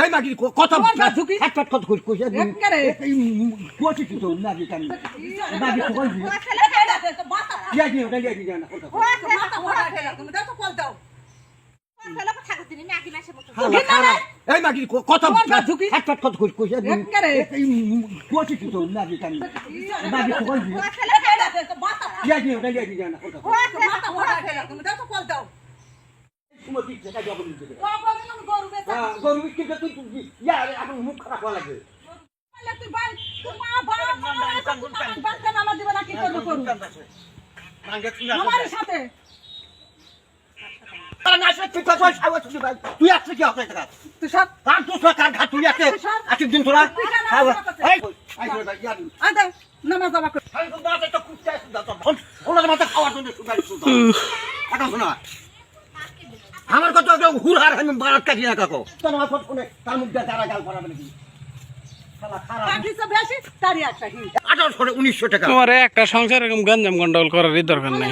এই মাগি কথা ঝুঁকি হাত কথা কইছ কইছ একবারে এই কোচি তো মাগি কাম মাগি কই ইয়া দি ওটা ইয়া দি জানা কথা এই মাগি কথা ঝুঁকি হাত কথা কইছ কইছ একবারে এই কোচি তো মাগি কাম মাগি কই ইয়া দি ওটা ইয়া দি জানা কথা তুমি ঠিক জায়গা যাব দিতে গরু বিক্রি করতে তুই ইয়া এখন মুখ খারাপ হওয়া লাগে তুই আসছে কি হবে তুই আসছে দিন তোরা খাওয়ার জন্য শোনা আমার কত হুর হার আমি বারাত কাটি না কাকো তোমার ফট ফোনে তার মুখ দিয়ে যারা গাল পড়াবে নাকি তারি একটা 1800 1900 টাকা তোমার একটা সংসার এরকম গঞ্জাম গন্ডগোল করার দরকার নাই।